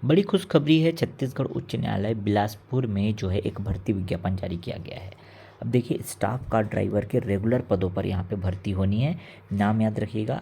बड़ी खुशखबरी है, छत्तीसगढ़ उच्च न्यायालय बिलासपुर में जो है एक भर्ती विज्ञापन जारी किया गया है। अब देखिए, स्टाफ कार ड्राइवर के रेगुलर पदों पर यहाँ पे भर्ती होनी है। नाम याद रखिएगा,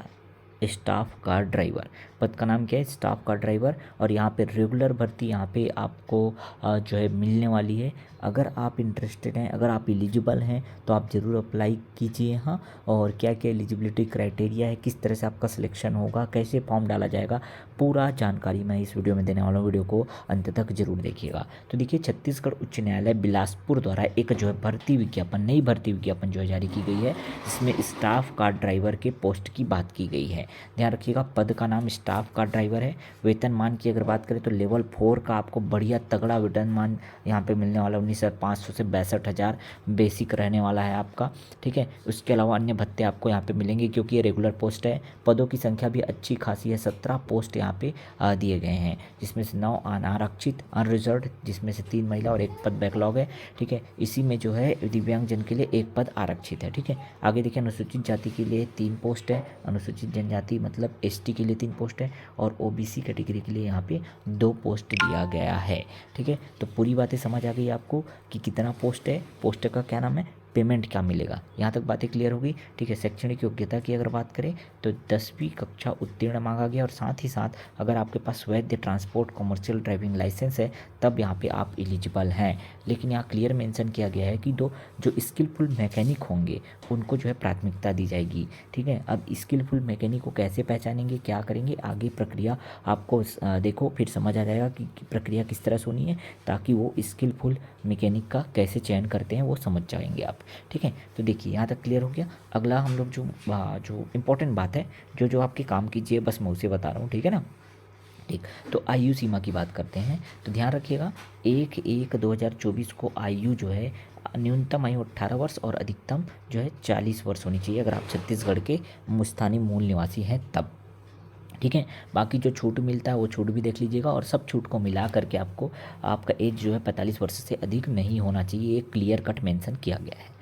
स्टाफ कार ड्राइवर। पद का नाम क्या है? Staff car driver. और यहाँ पे रेगुलर भर्ती यहाँ पे आपको जो है मिलने वाली है। अगर आप इंटरेस्टेड हैं, अगर आप एलिजिबल हैं तो आप ज़रूर अप्लाई कीजिए। हाँ, और क्या क्या एलिजिबिलिटी क्राइटेरिया है, किस तरह से आपका सिलेक्शन होगा, कैसे फॉर्म डाला जाएगा, पूरा जानकारी मैं इस वीडियो में देने वाला हूँ। वीडियो को अंत तक जरूर देखिएगा। तो देखिए, छत्तीसगढ़ उच्च न्यायालय बिलासपुर द्वारा एक जो है भर्ती विज्ञापन, नई भर्ती विज्ञापन जो है जारी की गई है, जिसमें स्टाफ कार ड्राइवर के पोस्ट की बात की गई है। ध्यान रखिएगा, पद का नाम स्टाफ कार ड्राइवर है। वेतनमान की अगर बात करें तो लेवल 4 का आपको बढ़िया तगड़ा वेतनमान यहाँ पे मिलने वाला, 19,500 से 62,000 बेसिक रहने वाला है आपका। ठीक है, उसके अलावा अन्य भत्ते आपको यहाँ पे मिलेंगे, क्योंकि ये रेगुलर पोस्ट है। पदों की संख्या भी अच्छी खासी है, 17 पोस्ट यहाँ पे दिए गए हैं, जिसमें से 9 अनारक्षित अनरिजर्व्ड, जिसमें से 3 महिला और 1 पद बैकलॉग है। ठीक है, इसी में जो है दिव्यांगजन के लिए 1 पद आरक्षित है। ठीक है, आगे देखिए, अनुसूचित जाति के लिए 3 पोस्ट है, अनुसूचित जनजाति मतलब एसटी के लिए 3 पोस्ट है, और ओबीसी कैटेगरी के लिए यहाँ पे 2 पोस्ट दिया गया है। ठीक है, तो पूरी बातें समझ आ गई आपको कि कितना पोस्ट है, पोस्ट का क्या नाम है, पेमेंट क्या मिलेगा। यहाँ तक बातें क्लियर होगी। ठीक है, शैक्षणिक योग्यता की अगर बात करें तो 10वीं कक्षा उत्तीर्ण मांगा गया, और साथ ही साथ अगर आपके पास वैध ट्रांसपोर्ट कमर्शियल ड्राइविंग लाइसेंस है तब यहाँ पे आप एलिजिबल हैं। लेकिन यहाँ क्लियर मेंशन किया गया है कि जो स्किलफुल मैकेनिक होंगे उनको जो है प्राथमिकता दी जाएगी। ठीक है, अब स्किलफुल मैकेनिक को कैसे पहचानेंगे, क्या करेंगे, आगे प्रक्रिया आपको देखो फिर समझ आ जाएगा कि प्रक्रिया किस तरह से होनी है, ताकि वो स्किलफुल मैकेनिक का कैसे चयन करते हैं वो समझ जाएंगे आप। ठीक है, तो देखिए यहाँ तक क्लियर हो गया। अगला हम लोग जो इम्पोर्टेंट बात है, जो आपके काम कीजिए, बस मैं उसे बता रहा हूँ। ठीक है ना। ठीक, तो आयु सीमा की बात करते हैं। तो ध्यान रखिएगा, 1/1/2024 को आयु जो है न्यूनतम आयु 18 वर्ष और अधिकतम जो है 40 वर्ष होनी चाहिए, अगर आप छत्तीसगढ़ के स्थानीय मूल निवासी हैं तब। ठीक है, बाकी जो छूट मिलता है वो छूट भी देख लीजिएगा, और सब छूट को मिला करके आपको आपका एज जो है 45 वर्ष से अधिक नहीं होना चाहिए, एक क्लियर कट मेंशन किया गया है।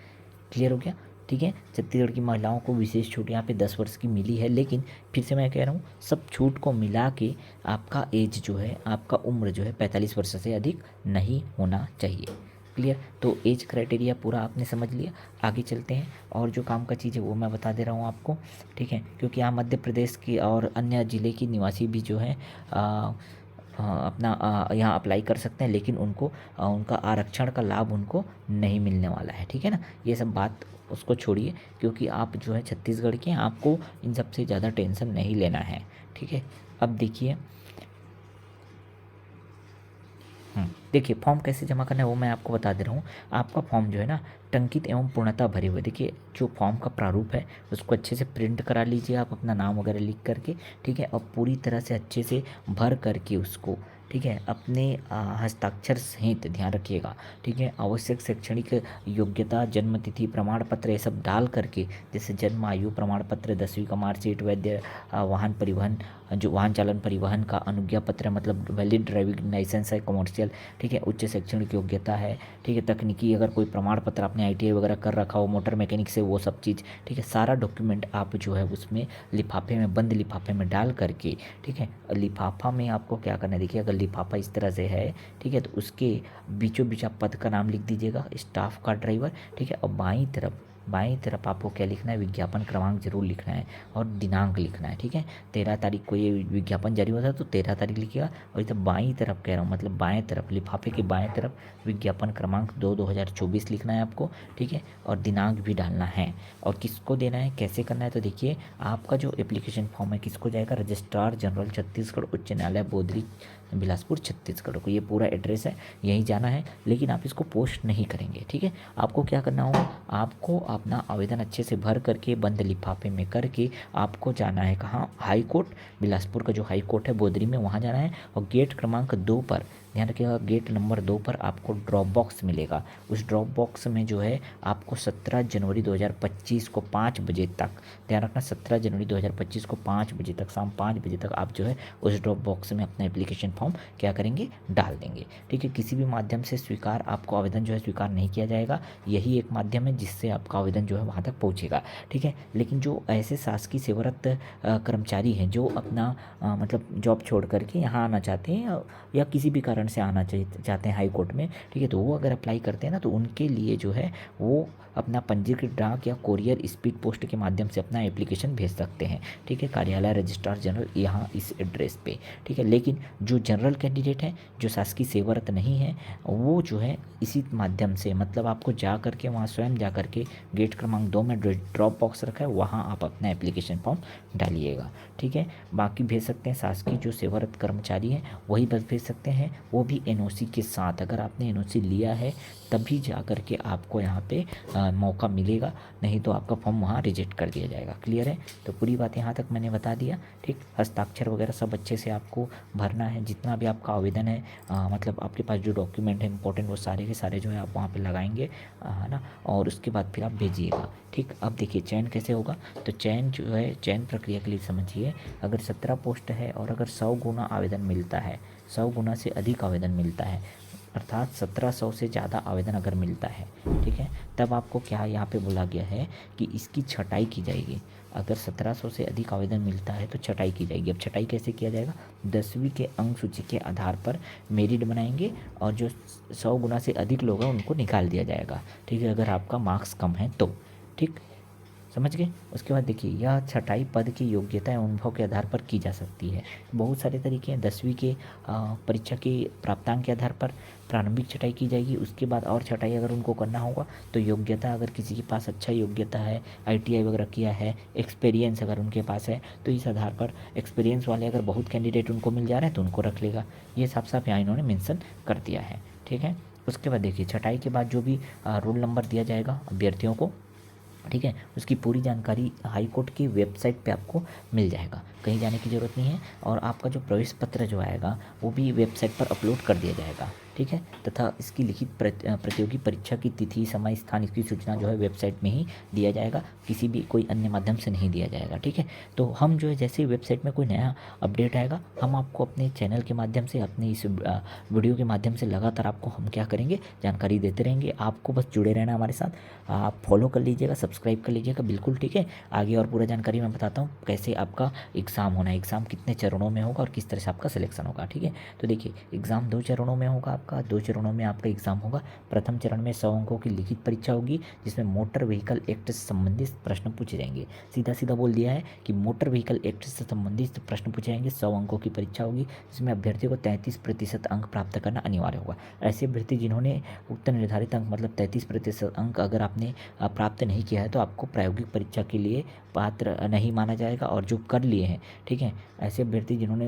क्लियर हो गया। ठीक है, छत्तीसगढ़ की महिलाओं को विशेष छूट यहाँ पे 10 वर्ष की मिली है, लेकिन फिर से मैं कह रहा हूँ, सब छूट को मिला के आपका एज जो है, आपका उम्र जो है 45 वर्ष से अधिक नहीं होना चाहिए। क्लियर, तो एज क्राइटेरिया पूरा आपने समझ लिया। आगे चलते हैं, और जो काम का चीज़ है वो मैं बता दे रहा हूँ आपको। ठीक है, क्योंकि यहाँ मध्य प्रदेश की और अन्य ज़िले की निवासी भी जो है अपना यहाँ अप्लाई कर सकते हैं, लेकिन उनको उनका आरक्षण का लाभ उनको नहीं मिलने वाला है। ठीक है ना, ये सब बात उसको छोड़िए, क्योंकि आप जो है छत्तीसगढ़ के हैं, आपको इन सब से ज़्यादा टेंशन नहीं लेना है। ठीक है, अब देखिए, देखिए फॉर्म कैसे जमा करना है वो मैं आपको बता दे रहा हूँ। आपका फॉर्म जो है ना, टंकित एवं पूर्णतः भरे हुए, देखिए जो फॉर्म का प्रारूप है उसको अच्छे से प्रिंट करा लीजिए आप, अपना नाम वगैरह लिख करके। ठीक है, और पूरी तरह से अच्छे से भर करके उसको, ठीक है, अपने हस्ताक्षर सहित ध्यान रखिएगा। ठीक है, आवश्यक शैक्षणिक योग्यता, जन्म तिथि, प्रमाण पत्र, ये सब डाल करके, जैसे जन्म आयु प्रमाण पत्र, 10वीं का मार्कशीट, वैद्य वाहन परिवहन, जो वाहन चालन परिवहन का अनुज्ञा पत्र मतलब वैलिड ड्राइविंग लाइसेंस है कमर्शियल। ठीक है, उच्च शैक्षणिक योग्यता है। ठीक है, तकनीकी अगर कोई प्रमाण पत्र आपने आईटीआई वगैरह कर रखा हो मोटर मैकेनिक से, वो सब चीज़। ठीक है, सारा डॉक्यूमेंट आप जो है उसमें लिफाफे में, बंद लिफाफे में डाल करके, ठीक है, लिफाफा में आपको क्या करना है, देखिए अगर लिफाफा इस तरह से है, ठीक है, तो उसके बीचों बीच आप पद का नाम लिख दीजिएगा, स्टाफ का ड्राइवर। ठीक है, और बाईं तरफ आपको क्या लिखना है, विज्ञापन क्रमांक जरूर लिखना है, और दिनांक लिखना है। ठीक है, 13 तारीख को ये विज्ञापन जारी होता है तो 13 तारीख लिखिएगा, और इधर बाईं तरफ कह रहा हूँ, मतलब बाएं तरफ, लिफाफे के बाएं तरफ विज्ञापन क्रमांक 2/2024 लिखना है आपको। ठीक है, और दिनांक भी डालना है, और किसको देना है, कैसे करना है, तो देखिए आपका जो एप्लीकेशन फॉर्म है किसको जाएगा, रजिस्ट्रार जनरल छत्तीसगढ़ उच्च न्यायालय बोदरी बिलासपुर छत्तीसगढ़ को, ये पूरा एड्रेस है, यहीं जाना है। लेकिन आप इसको पोस्ट नहीं करेंगे। ठीक है, आपको क्या करना होगा, आपको अपना आवेदन अच्छे से भर करके बंद लिफाफे में करके आपको जाना है कहाँ, हाई कोर्ट, बिलासपुर का जो हाई कोर्ट है बोदरी में, वहाँ जाना है, और गेट क्रमांक 2 पर ध्यान रखिएगा, गेट नंबर 2 पर आपको ड्रॉप बॉक्स मिलेगा। उस ड्रॉप बॉक्स में जो है आपको 17 जनवरी 2025 को 5 बजे तक, ध्यान रखना 17 जनवरी 2025 को 5 बजे तक, शाम 5 बजे तक आप जो है उस ड्रॉप बॉक्स में अपना एप्लीकेशन फॉर्म क्या करेंगे, डाल देंगे। ठीक है, किसी भी माध्यम से स्वीकार आपको आवेदन जो है स्वीकार नहीं किया जाएगा, यही एक माध्यम है जिससे आपका आवेदन जो है वहाँ तक पहुँचेगा। ठीक है, लेकिन जो ऐसे शासकीय सेवारत कर्मचारी हैं जो अपना मतलब जॉब छोड़ करके यहाँ आना चाहते हैं या किसी भी कारण से आना चाहते हैं हाई कोर्ट में, ठीक है, तो वो अगर अप्लाई करते हैं ना तो उनके लिए जो है वो अपना पंजीकृत डाक या कोरियर स्पीड पोस्ट के माध्यम से अपना एप्लीकेशन भेज सकते हैं। ठीक है, कार्यालय रजिस्ट्रार जनरल यहाँ इस एड्रेस पे। ठीक है, लेकिन जो जनरल कैंडिडेट हैं जो शासकीय सेवारत नहीं है वो जो है इसी माध्यम से, मतलब आपको जा करके वहाँ स्वयं जा करके गेट क्रमांक 2 में ड्रॉप बॉक्स रखा है, वहाँ आप अपना एप्लीकेशन फॉर्म डालिएगा। ठीक है, बाकी भेज सकते हैं शासकीय जो सेवारत कर्मचारी हैं वही बस भेज सकते हैं, वो भी एनओसी के साथ। अगर आपने एनओसी लिया है तभी जा करके आपको यहाँ पे मौका मिलेगा, नहीं तो आपका फॉर्म वहाँ रिजेक्ट कर दिया जाएगा। क्लियर है, तो पूरी बात यहाँ तक मैंने बता दिया। ठीक, हस्ताक्षर वगैरह सब अच्छे से आपको भरना है, जितना भी आपका आवेदन है मतलब आपके पास जो डॉक्यूमेंट है इंपॉर्टेंट वो सारे के सारे जो है आप वहाँ पे लगाएंगे, है ना, और उसके बाद फिर आप भेजिएगा। ठीक, अब देखिए चयन कैसे होगा, तो चयन जो है चयन प्रक्रिया के लिए समझिए, अगर 17 पोस्ट है और अगर 100 गुना आवेदन मिलता है, 100 गुना से अधिक आवेदन मिलता है, अर्थात 1700 से ज़्यादा आवेदन अगर मिलता है, ठीक है, तब आपको क्या यहाँ पे बोला गया है कि इसकी छँटाई की जाएगी। अगर 1700 से अधिक आवेदन मिलता है तो छँटाई की जाएगी। अब छँटाई कैसे किया जाएगा, 10वीं के अंक सूची के आधार पर मेरिट बनाएंगे और जो 100 गुना से अधिक लोग हैं उनको निकाल दिया जाएगा। ठीक है, अगर आपका मार्क्स कम है तो। ठीक, समझ गए। उसके बाद देखिए यह छँटाई पद की योग्यता एवं अनुभव के आधार पर की जा सकती है। बहुत सारे तरीके हैं। 10वीं के परीक्षा के प्राप्तांक के आधार पर प्रारंभिक छँटाई की जाएगी, उसके बाद और छँटाई अगर उनको करना होगा तो योग्यता, अगर किसी के पास अच्छा योग्यता है, ITI वगैरह किया है, एक्सपीरियंस अगर उनके पास है तो इस आधार पर एक्सपीरियंस वाले अगर बहुत कैंडिडेट उनको मिल जा रहे हैं तो उनको रख लेगा। ये साफ साफ यहाँ इन्होंने मेंशन कर दिया है। ठीक है, उसके बाद देखिए छँटाई के बाद जो भी रोल नंबर दिया जाएगा अभ्यर्थियों को, ठीक है, उसकी पूरी जानकारी हाई कोर्ट की वेबसाइट पे आपको मिल जाएगा, कहीं जाने की ज़रूरत नहीं है। और आपका जो प्रवेश पत्र जो आएगा वो भी वेबसाइट पर अपलोड कर दिया जाएगा। ठीक है, तथा इसकी लिखित प्रतियोगी परीक्षा की तिथि, समय, स्थान, इसकी सूचना जो है वेबसाइट में ही दिया जाएगा, किसी भी कोई अन्य माध्यम से नहीं दिया जाएगा। ठीक है, तो हम जो है जैसे ही वेबसाइट में कोई नया अपडेट आएगा हम आपको अपने चैनल के माध्यम से, अपने इस वीडियो के माध्यम से लगातार आपको हम क्या करेंगे, जानकारी देते रहेंगे। आपको बस जुड़े रहना हमारे साथ, आप फॉलो कर लीजिएगा, सब्सक्राइब कर लीजिएगा बिल्कुल। ठीक है, आगे और पूरा जानकारी मैं बताता हूँ कैसे आपका एग्ज़ाम होना है, एग्ज़ाम कितने चरणों में होगा और किस तरह से आपका सिलेक्शन होगा। ठीक है, तो देखिए एग्ज़ाम 2 चरणों में होगा, आपका 2 चरणों में आपका एग्ज़ाम होगा। प्रथम चरण में 100 अंकों की लिखित परीक्षा होगी जिसमें मोटर व्हीकल एक्ट से संबंधित प्रश्न पूछे जाएंगे। सीधा सीधा बोल दिया है कि मोटर व्हीकल एक्ट से संबंधित प्रश्न पूछे जाएंगे। 100 अंकों की परीक्षा होगी जिसमें अभ्यर्थी को 33% अंक प्राप्त करना अनिवार्य होगा। ऐसे अभ्यर्थी जिन्होंने उक्त निर्धारित अंक मतलब 33% अंक अगर आपने प्राप्त नहीं किया है तो आपको प्रायोगिक परीक्षा के लिए पात्र नहीं माना जाएगा। और जो कर लिए हैं, ठीक है, ऐसे अभ्यर्थी जिन्होंने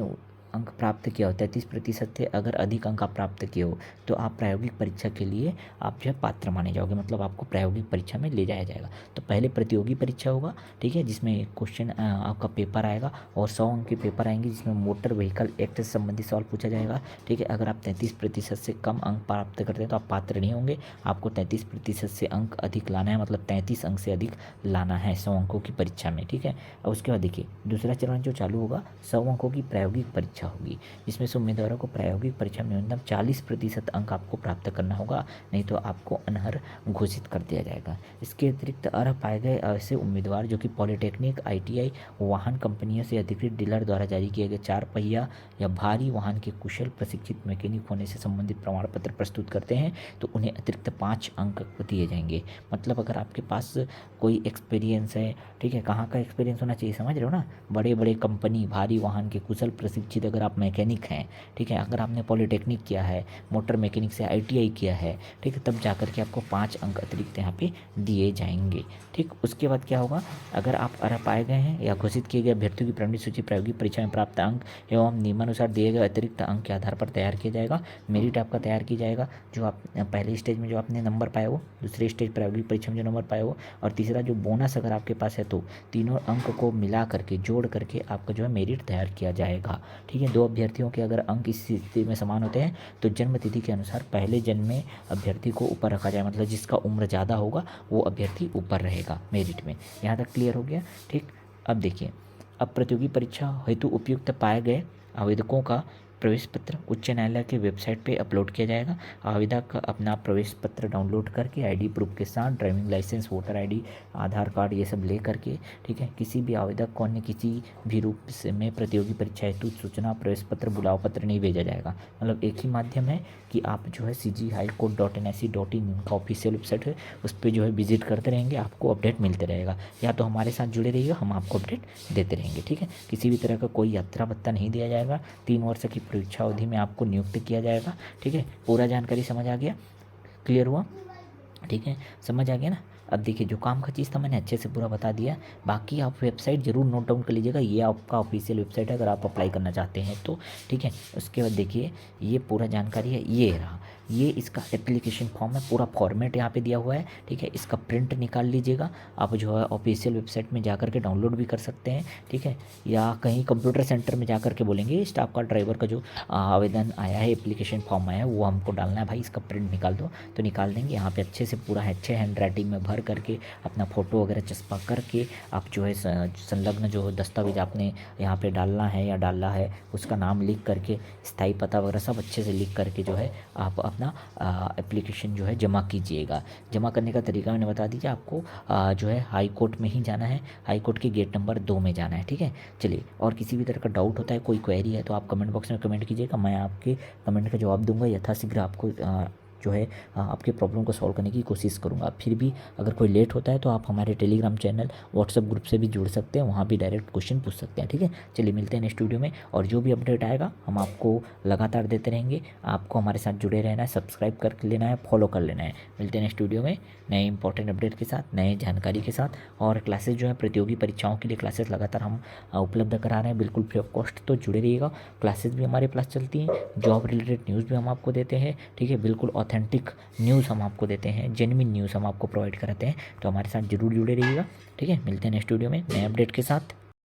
अंक प्राप्त किया हो 33% से अगर अधिक अंक आप प्राप्त किए हो तो आप प्रायोगिक परीक्षा के लिए आप जो है पात्र माने जाओगे, मतलब आपको प्रायोगिक परीक्षा में ले जाया जाएगा। तो पहले प्रतियोगी परीक्षा होगा, ठीक है, जिसमें क्वेश्चन आपका पेपर आएगा और 100 अंक के पेपर आएंगे जिसमें मोटर व्हीकल एक्ट से संबंधित सवाल पूछा जाएगा। ठीक है, अगर आप 33% से कम अंक प्राप्त करते हैं तो आप पात्र नहीं होंगे, आपको 33% से अंक अधिक लाना है, मतलब 33 अंक से अधिक लाना है 100 अंकों की परीक्षा में। ठीक है, और उसके बाद देखिए दूसरा चरण जो चालू होगा 100 अंकों की प्रायोगिक परीक्षा होगी, जिसमें से उम्मीदवारों को प्रायोगिक परीक्षा में न्यूनतम 40% अंक आपको प्राप्त करना होगा, नहीं तो आपको अनर्ह घोषित कर दिया जाएगा। इसके अतिरिक्त अर्ह पाए गए ऐसे उम्मीदवार जो कि पॉलिटेक्निक, ITI वाहन कंपनियों से अधिकृत डीलर द्वारा जारी किए गए 4 पहिया या भारी वाहन के कुशल प्रशिक्षित मैकेनिक होने से संबंधित प्रमाण पत्र प्रस्तुत करते हैं तो उन्हें अतिरिक्त 5 अंक दिए जाएंगे। मतलब अगर आपके पास कोई एक्सपीरियंस है, ठीक है, कहाँ का एक्सपीरियंस होना चाहिए समझ रहे हो ना, बड़े बड़े कंपनी, भारी वाहन के कुशल प्रशिक्षित अगर आप मैकेनिक हैं, ठीक है, अगर आपने पॉलिटेक्निक किया है, मोटर मैकेनिक से ITI किया है, ठीक है, तब जाकर के आपको 5 अंक अतिरिक्त यहाँ पे दिए जाएंगे। ठीक, उसके बाद क्या होगा, अगर आप अर्ह पाए गए हैं या घोषित किए गए अभ्यर्थियों की प्रारंभिक सूची प्रायोगिक परीक्षा में प्राप्त अंक एवं नियमानुसार दिए गए अतिरिक्त अंक के आधार पर तैयार किया जाएगा। मेरिट आपका तैयार किया जाएगा, जो आप पहले स्टेज में जो आपने नंबर पाया हो, दूसरे स्टेज प्रायोगिक परीक्षा में जो नंबर पाए हो, और तीसरा जो बोनस अगर आपके पास है तो तीनों अंक को मिला करके जोड़ करके आपका जो है मेरिट तैयार किया जाएगा। ठीक है, 2 अभ्यर्थियों के अगर अंक इस स्थिति में समान होते हैं तो जन्म तिथि के अनुसार पहले जन्म में अभ्यर्थी को ऊपर रखा जाए, मतलब जिसका उम्र ज़्यादा होगा वो अभ्यर्थी ऊपर रहेगा मेरिट में। यहाँ तक क्लियर हो गया। ठीक, अब देखिए, अब प्रतियोगी परीक्षा हेतु उपयुक्त पाए गए आवेदकों का प्रवेश पत्र उच्च न्यायालय के वेबसाइट पे अपलोड किया जाएगा। आवेदक अपना प्रवेश पत्र डाउनलोड करके आईडी प्रूफ के साथ ड्राइविंग लाइसेंस, वोटर आईडी, आधार कार्ड ये सब ले करके, ठीक है, किसी भी आवेदक को अन्य किसी भी रूप से में प्रतियोगी परीक्षा हेतु सूचना प्रवेश पत्र बुलाव पत्र नहीं भेजा जाएगा। मतलब एक ही माध्यम है कि आप जो है cghighcourt.nic.in का ऑफिशियल वेबसाइट है, उस पर जो है विजिट करते रहेंगे, आपको अपडेट मिलते रहेगा। या तो हमारे साथ जुड़े रहिएगा, हम आपको अपडेट देते रहेंगे, ठीक है। किसी भी तरह का कोई यात्रा भत्ता नहीं दिया जाएगा। 3 वर्ष की परीक्षा अवधि में आपको नियुक्त किया जाएगा, ठीक है। पूरा जानकारी समझ आ गया, क्लियर हुआ, ठीक है, समझ आ गया ना। अब देखिए जो काम का चीज़ था मैंने अच्छे से पूरा बता दिया। बाकी आप वेबसाइट ज़रूर नोट डाउन कर लीजिएगा, ये आपका ऑफिशियल वेबसाइट है अगर आप अप्लाई करना चाहते हैं तो, ठीक है। उसके बाद देखिए ये पूरा जानकारी है, ये रहा, ये इसका एप्लीकेशन फॉर्म है, पूरा फॉर्मेट यहाँ पे दिया हुआ है, ठीक है। इसका प्रिंट निकाल लीजिएगा, आप जो है ऑफिशियल वेबसाइट में जा कर के डाउनलोड भी कर सकते हैं, ठीक है। या कहीं कंप्यूटर सेंटर में जा कर के बोलेंगे स्टाफ का ड्राइवर का जो आवेदन आया है, एप्लीकेशन फॉर्म आया है, वो हमको डालना है भाई, इसका प्रिंट निकाल दो, तो निकाल देंगे। यहाँ पे अच्छे से पूरा अच्छे हैंड राइटिंग में भर करके अपना फ़ोटो वगैरह चस्पा करके आप जो है संलग्न जो दस्तावेज आपने यहाँ पे डालना है या डाला है उसका नाम लिख करके, स्थायी पता वगैरह सब अच्छे से लिख करके जो है आप अपना एप्लीकेशन जो है जमा कीजिएगा। जमा करने का तरीका मैंने बता दीजिए आपको, जो है हाई कोर्ट में ही जाना है, हाई कोर्ट के गेट नंबर 2 में जाना है, ठीक है। चलिए, और किसी भी तरह का डाउट होता है, कोई क्वेरी है तो आप कमेंट बॉक्स में कमेंट कीजिएगा, मैं आपके कमेंट का जवाब दूंगा, यथाशीघ्र आपको जो है आपके प्रॉब्लम को सॉल्व करने की कोशिश करूँगा। फिर भी अगर कोई लेट होता है तो आप हमारे टेलीग्राम चैनल, व्हाट्सएप ग्रुप से भी जुड़ सकते हैं, वहाँ भी डायरेक्ट क्वेश्चन पूछ सकते हैं, ठीक है। चलिए मिलते हैं नेक्स्ट वीडियो में, और जो भी अपडेट आएगा हम आपको लगातार देते रहेंगे। आपको हमारे साथ जुड़े रहना है, सब्सक्राइब कर लेना है, फॉलो कर लेना है। मिलते हैं नेक्स्ट वीडियो में नए इंपॉर्टेंट अपडेट के साथ, नए जानकारी के साथ। और क्लासेस जो है प्रतियोगी परीक्षाओं के लिए क्लासेस लगातार हम उपलब्ध करा रहे हैं, बिल्कुल फ्री ऑफ कॉस्ट, तो जुड़े रहिएगा। क्लासेस भी हमारे पास चलती हैं, जॉब रिलेटेड न्यूज़ भी हम आपको देते हैं, ठीक है। बिल्कुल ऑथेंटिक न्यूज़ हम आपको देते हैं, जेन्युइन न्यूज़ हम आपको प्रोवाइड कराते हैं, तो हमारे साथ जरूर जुड़े रहिएगा, ठीक है। मिलते हैं नेक्स्ट वीडियो में नए अपडेट के साथ।